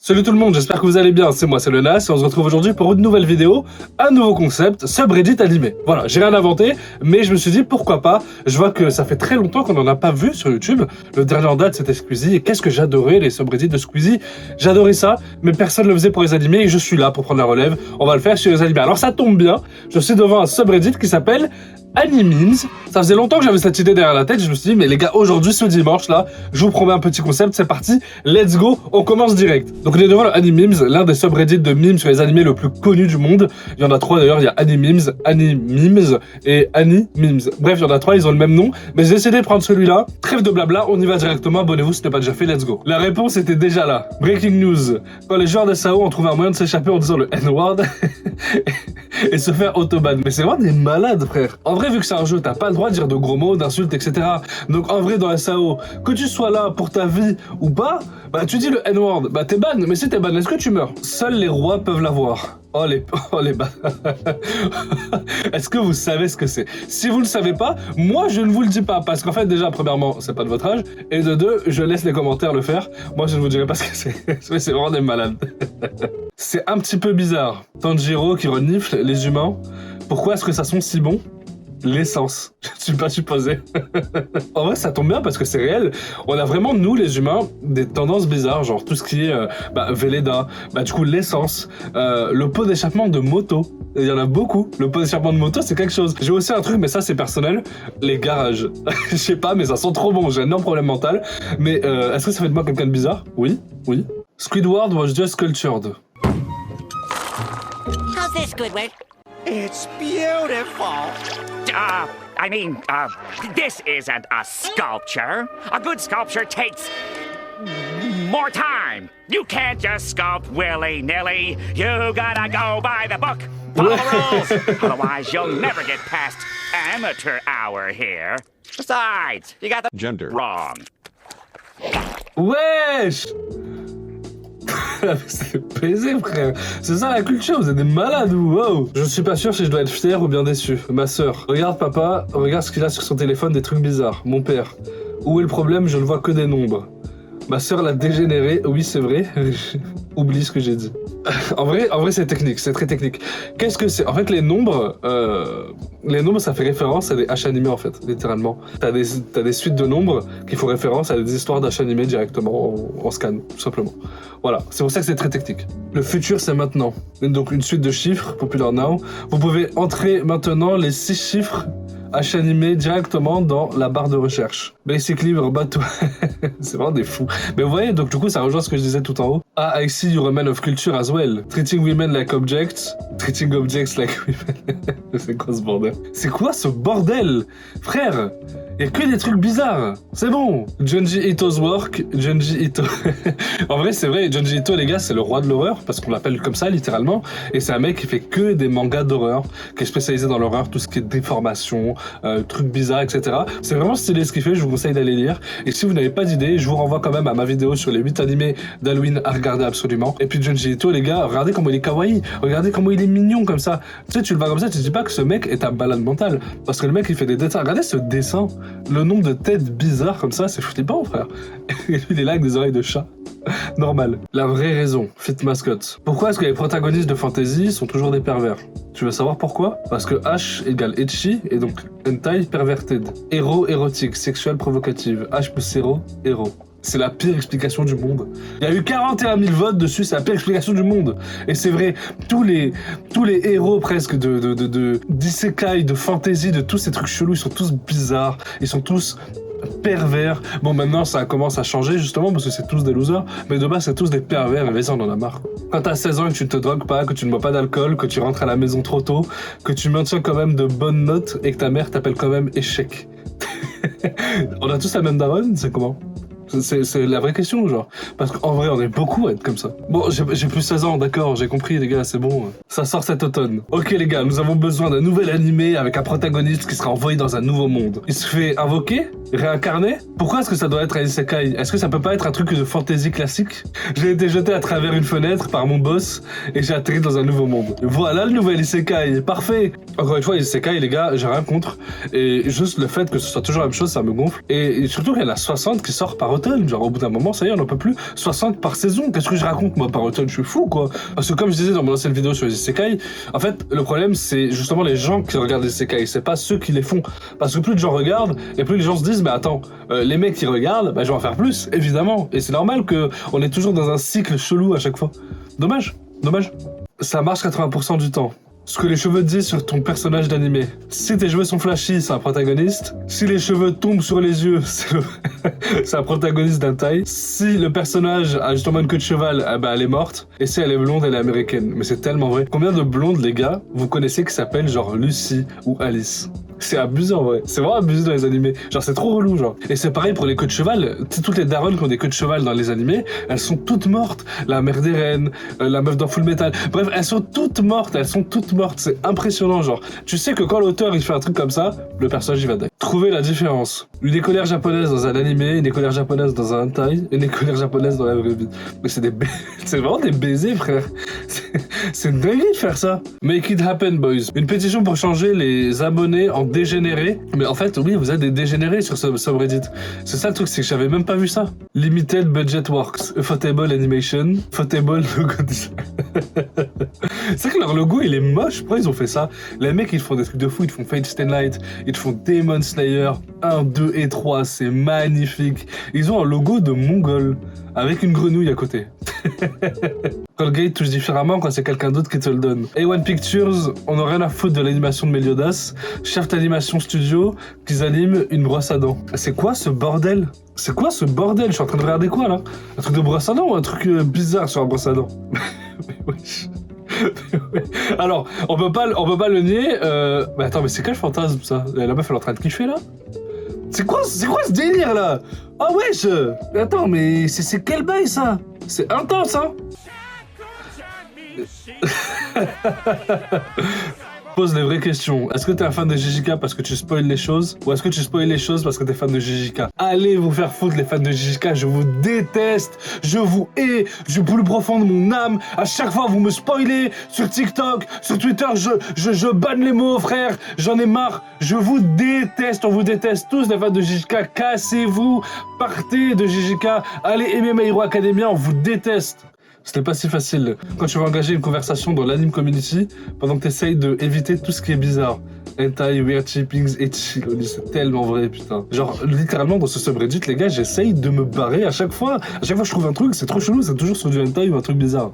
Salut tout le monde, j'espère que vous allez bien, c'est moi, c'est le Nas, et on se retrouve aujourd'hui pour une nouvelle vidéo, un nouveau concept, subreddit animé. Voilà, j'ai rien inventé, mais je me suis dit pourquoi pas, je vois que ça fait très longtemps qu'on en a pas vu sur YouTube, le dernier en date c'était Squeezie, et qu'est-ce que j'adorais les subreddits de Squeezie, j'adorais ça, mais personne ne le faisait pour les animés, et je suis là pour prendre la relève, on va le faire sur les animés. Alors ça tombe bien, je suis devant un subreddit qui s'appelle Animemes. Ça faisait longtemps que j'avais cette idée derrière la tête, je me suis dit, mais les gars, aujourd'hui, ce dimanche là, je vous promets un petit concept, c'est parti, let's go, on commence direct. Donc on est devant le Animemes, l'un des subreddits de memes sur les animés le plus connus du monde. Il y en a trois d'ailleurs, il y a Animemes, Animemes et Animemes. Bref, il y en a trois, ils ont le même nom, mais j'ai décidé de prendre celui-là. Trêve de blabla, on y va directement, abonnez-vous si ce n'est pas déjà fait, let's go. La réponse était déjà là. Breaking news. Quand les joueurs de SAO ont trouvé un moyen de s'échapper en disant le N-word et se faire autoban. Mais c'est vraiment des malades, frère. En vrai, vu que c'est un jeu, t'as pas le droit de dire de gros mots, d'insultes, etc. Donc en vrai, dans la SAO, que tu sois là pour ta vie ou pas, bah tu dis le N-word, bah t'es ban. Mais si t'es ban, est-ce que tu meurs? Seuls les rois peuvent l'avoir. Oh les ban. Est-ce que vous savez ce que c'est? Si vous le savez pas, moi je ne vous le dis pas. Parce qu'en fait, déjà, premièrement, c'est pas de votre âge. Et de deux, je laisse les commentaires le faire. Moi, je ne vous dirai pas ce que c'est. C'est vraiment des malades. C'est un petit peu bizarre. Tanjiro qui renifle les humains. Pourquoi est-ce que ça sent si bon? L'essence. Je ne suis pas supposé. En vrai, ça tombe bien parce que c'est réel. On a vraiment, nous, les humains, des tendances bizarres, genre tout ce qui est Velleda, du coup, l'essence, le pot d'échappement de moto. Il y en a beaucoup. Le pot d'échappement de moto, c'est quelque chose. J'ai aussi un truc, mais ça, c'est personnel. Les garages. Je sais pas, mais ça sent trop bon. J'ai un énorme problème mental. Mais est-ce que ça fait de moi quelqu'un de bizarre? Oui, oui. Squidward was just cultured. How's this, Squidward? It's beautiful. This isn't a sculpture. A good sculpture takes more time. You can't just sculpt willy-nilly. You gotta go by the book. Follow the rules. Otherwise, you'll never get past amateur hour here. Besides, you got the gender wrong. Wesh. C'est baisé, frère. C'est ça la culture, vous êtes des malades ou wow. Je suis pas sûr si je dois être fier ou bien déçu. Ma sœur, regarde papa, regarde ce qu'il a sur son téléphone, des trucs bizarres. Mon père, où est le problème? Je ne vois que des nombres. Ma sœur l'a dégénéré, oui c'est vrai. Oublie ce que j'ai dit. En vrai c'est technique, c'est très technique. Qu'est-ce que c'est? En fait les nombres ça fait référence à des H animés en fait, littéralement. T'as des suites de nombres qui font référence à des histoires d'H animés directement en scan, tout simplement. Voilà, c'est pour ça que c'est très technique. Le futur c'est maintenant. Donc une suite de chiffres, popular now. Vous pouvez entrer maintenant les 6 chiffres H animé directement dans la barre de recherche. Basically, bateau. C'est vraiment des fous. Mais vous voyez, donc du coup, ça rejoint ce que je disais tout en haut. Ah, I see you're a man of culture as well. Treating women like objects. Treating objects like women. C'est quoi ce bordel? C'est quoi ce bordel? Frère, y a que des trucs bizarres. C'est bon. Junji Ito's work. Junji Ito. En vrai, c'est vrai. Junji Ito, les gars, c'est le roi de l'horreur. Parce qu'on l'appelle comme ça, littéralement. Et c'est un mec qui fait que des mangas d'horreur. Qui est spécialisé dans l'horreur. Tout ce qui est déformation, trucs bizarres, etc. C'est vraiment stylé ce qu'il fait. Je vous conseille d'aller lire. Et si vous n'avez pas d'idée, je vous renvoie quand même à ma vidéo sur les 8 animés d'Halloween à regarder absolument. Et puis Junji Ito, les gars, regardez comment il est kawaii. Regardez comment il est mignon comme ça. Tu sais, tu le vois comme ça, tu te dis pas que ce mec est un malade mental. Parce que le mec, il fait des dessins. Regardez ce dessin. Le nombre de têtes bizarres comme ça, c'est flippant, frère. Et lui, il est là avec des oreilles de chat. Normal. La vraie raison, Fit Mascot. Pourquoi est-ce que les protagonistes de fantasy sont toujours des pervers? Tu veux savoir pourquoi? Parce que H égale ecchi et donc hentai perverted. Héros érotique, sexuel provocative. H plus héros, héros. C'est la pire explication du monde. Il y a eu 41 000 votes dessus, c'est la pire explication du monde. Et c'est vrai, tous les héros presque d'isekai, de fantasy, de tous ces trucs chelous, ils sont tous bizarres, ils sont tous pervers. Bon, maintenant ça commence à changer justement parce que c'est tous des losers, mais de base c'est tous des pervers et vas-y, on en a marre. Quand t'as 16 ans et que tu te drogues pas, que tu ne bois pas d'alcool, que tu rentres à la maison trop tôt, que tu maintiens quand même de bonnes notes et que ta mère t'appelle quand même échec. On a tous la même daronne, c'est comment? C'est la vraie question, genre. Parce qu'en vrai, on est beaucoup à être comme ça. Bon, j'ai plus 16 ans, d'accord, j'ai compris, les gars, c'est bon. Ça sort cet automne. Ok, les gars, nous avons besoin d'un nouvel animé avec un protagoniste qui sera envoyé dans un nouveau monde. Il se fait invoquer? Réincarné? Pourquoi est-ce que ça doit être un isekai? Est-ce que ça peut pas être un truc de fantasy classique? J'ai été jeté à travers une fenêtre par mon boss et j'ai atterri dans un nouveau monde. Voilà le nouvel isekai, parfait! Encore une fois, isekai, les gars, j'ai rien contre. Et juste le fait que ce soit toujours la même chose, ça me gonfle. Et surtout qu'il y en a 60 qui sortent par automne. Genre, au bout d'un moment, ça y est, on n'en peut plus. 60 par saison. Qu'est-ce que je raconte, moi, par automne? Je suis fou, quoi. Parce que comme je disais dans mon ancienne vidéo sur les isekai, en fait, le problème, c'est justement les gens qui regardent les isekai. C'est pas ceux qui les font. Parce que plus de gens regardent, et plus les gens se disent, mais attends, les mecs qui regardent, bah, je vais en faire plus, évidemment. Et c'est normal qu'on est toujours dans un cycle chelou à chaque fois. Dommage. Ça marche 80% du temps. Ce que les cheveux disent sur ton personnage d'animé. Si tes cheveux sont flashy, c'est un protagoniste. Si les cheveux tombent sur les yeux, c'est un protagoniste d'un taille. Si le personnage a justement une queue de cheval, eh ben elle est morte. Et si elle est blonde, elle est américaine. Mais c'est tellement vrai. Combien de blondes, les gars, vous connaissez qui s'appellent genre Lucy ou Alice? C'est abusé en vrai. C'est vraiment abusé dans les animés. Genre c'est trop relou genre. Et c'est pareil pour les queues de cheval. Tu sais, toutes les darons qui ont des queues de cheval dans les animés, elles sont toutes mortes. La mère des reines, la meuf dans Full Metal. Bref, elles sont toutes mortes. C'est impressionnant genre. Tu sais que quand l'auteur il fait un truc comme ça, le personnage il va die. Trouvez la différence. Une écolière japonaise dans un animé, une écolière japonaise dans un hentai, une écolière japonaise dans la vraie vie. Mais c'est c'est vraiment des baisers frère. C'est une dinguerie de faire ça. Make it happen boys. Une pétition pour changer les abonnés en dégénérés. Mais en fait, oui, vous êtes des dégénérés sur ce subreddit. C'est ça le truc, c'est que j'avais même pas vu ça. Limited budget works. Ufotable animation. Ufotable logo design. C'est que leur logo, il est moche. Pourquoi ils ont fait ça? Les mecs, ils font des trucs de fou. Ils font Fate Stay Night. Ils font Demon Slayer 1, 2 et 3. C'est magnifique. Ils ont un logo de Mongol. Avec une grenouille à côté. Colgate touche différemment quand c'est quelqu'un d'autre qui te le donne. A1 Pictures, on n'a rien à foutre de l'animation de Meliodas. Shaft Animation Studio, qu'ils animent une brosse à dents. C'est quoi ce bordel? C'est quoi ce bordel? Je suis en train de regarder quoi là? Un truc de brosse à dents ou un truc bizarre sur la brosse à dents? Mais wesh. Alors, on peut pas le nier. Mais attends, mais c'est quel fantasme ça? La meuf elle est en train de kiffer là? C'est quoi ce délire là? Ah wesh! Attends, mais c'est quel bail ça? C'est intense hein? Pose les vraies questions. Est-ce que t'es un fan de JJK parce que tu spoil les choses? Ou est-ce que tu spoil les choses parce que t'es fan de JJK? Allez vous faire foutre les fans de JJK, je vous déteste, je vous hais, du plus profond de mon âme. À chaque fois vous me spoilez sur TikTok, sur Twitter, je banne les mots frère, j'en ai marre, je vous déteste, on vous déteste tous les fans de JJK, cassez-vous, partez de JJK, allez aimer My Hero Academia, on vous déteste. C'était pas si facile. Quand tu veux engager une conversation dans l'anime community, pendant que t'essayes d'éviter tout ce qui est bizarre. Hentai, weird shippings et chiloli, c'est tellement vrai, putain. Genre, littéralement, dans ce subreddit, les gars, j'essaye de me barrer à chaque fois. À chaque fois que je trouve un truc, c'est trop chelou, c'est toujours sur du hentai ou un truc bizarre.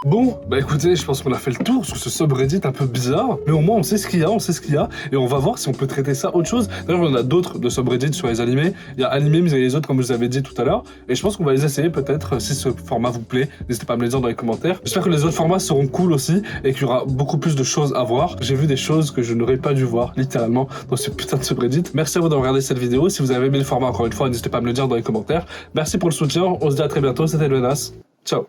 Bon, bah écoutez, je pense qu'on a fait le tour sur ce subreddit un peu bizarre, mais au moins on sait ce qu'il y a, et on va voir si on peut traiter ça autre chose. D'ailleurs, on a d'autres de subreddits sur les animés. Il y a animé, mais il y a les autres, comme je vous avais dit tout à l'heure, et je pense qu'on va les essayer peut-être si ce format vous plaît. N'hésitez pas à me le dire dans les commentaires. J'espère que les autres formats seront cool aussi, et qu'il y aura beaucoup plus de choses à voir. J'ai vu des choses que je n'aurais pas dû voir, littéralement, dans ce putain de subreddit. Merci à vous d'avoir regardé cette vidéo. Si vous avez aimé le format, encore une fois, n'hésitez pas à me le dire dans les commentaires. Merci pour le soutien, on se dit à très bientôt, c'était Lenas. Ciao.